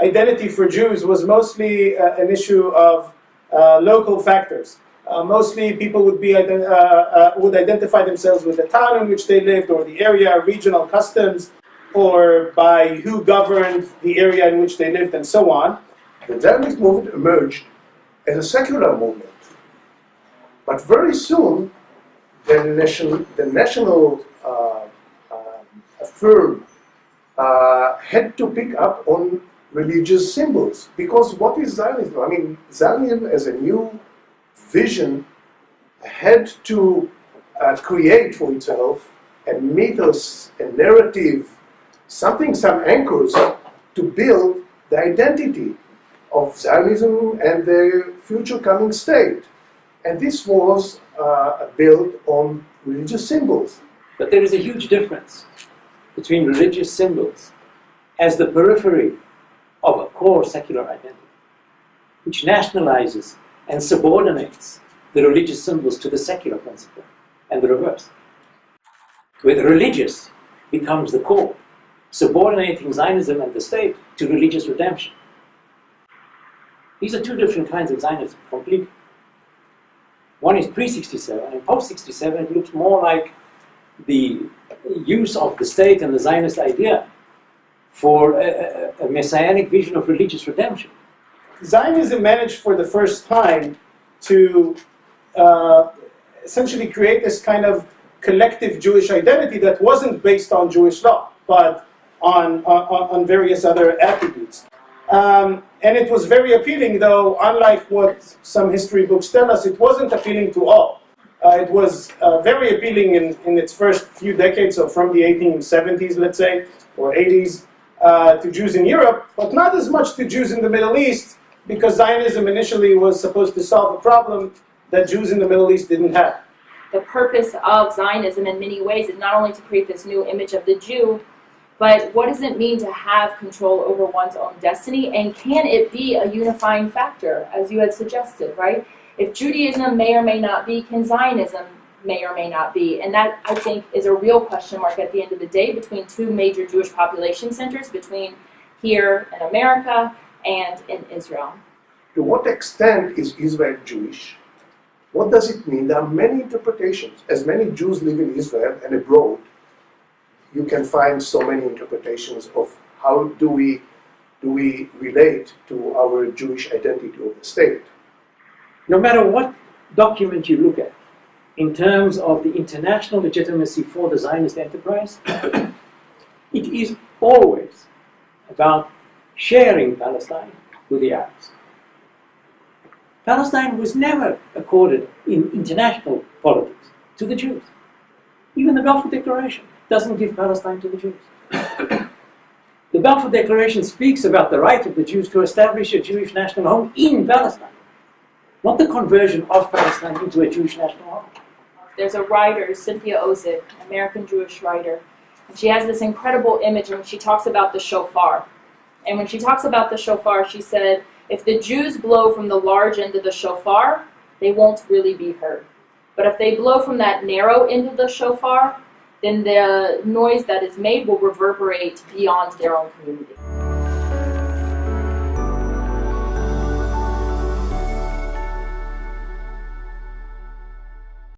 identity for Jews was mostly an issue of local factors. Mostly people would identify themselves with the town in which they lived, or the area, regional customs, or by who governed the area in which they lived, and so on. The Zionist movement emerged as a secular movement. But very soon, the national firm had to pick up on religious symbols. Because what is Zionism? I mean, Zionism as a new vision had to create for itself a mythos, a narrative, some anchors to build the identity of Zionism and the future coming state. And this was built on religious symbols. But there is a huge difference between religious symbols as the periphery of a core secular identity, which nationalizes and subordinates the religious symbols to the secular principle, and the reverse, where the religious becomes the core, subordinating Zionism and the state to religious redemption. These are two different kinds of Zionism, completely. One is pre-67, and post-67 it looks more like the use of the state and the Zionist idea for a messianic vision of religious redemption. Zionism managed for the first time to essentially create this kind of collective Jewish identity that wasn't based on Jewish law, but on various other attributes. And it was very appealing, though, unlike what some history books tell us, it wasn't appealing to all. It was very appealing in its first few decades, so from the 1870s, let's say, or 80s, to Jews in Europe, but not as much to Jews in the Middle East, because Zionism initially was supposed to solve a problem that Jews in the Middle East didn't have. The purpose of Zionism in many ways is not only to create this new image of the Jew, but what does it mean to have control over one's own destiny? And can it be a unifying factor, as you had suggested, right? If Judaism may or may not be, can Zionism may or may not be? And that, I think, is a real question mark at the end of the day between two major Jewish population centers, between here in America and in Israel. To what extent is Israel Jewish? What does it mean? There are many interpretations. As many Jews live in Israel and abroad, you can find so many interpretations of how do we relate to our Jewish identity of the state. No matter what document you look at, in terms of the international legitimacy for the Zionist enterprise, it is always about sharing Palestine with the Arabs. Palestine was never accorded in international politics to the Jews. Even the Balfour Declaration doesn't give Palestine to the Jews. The Balfour Declaration speaks about the right of the Jews to establish a Jewish national home in Palestine, not the conversion of Palestine into a Jewish national home. There's a writer, Cynthia Ozick, an American Jewish writer, and she has this incredible image when she talks about the shofar. And when she talks about the shofar, she said, if the Jews blow from the large end of the shofar, they won't really be heard. But if they blow from that narrow end of the shofar, then the noise that is made will reverberate beyond their own community.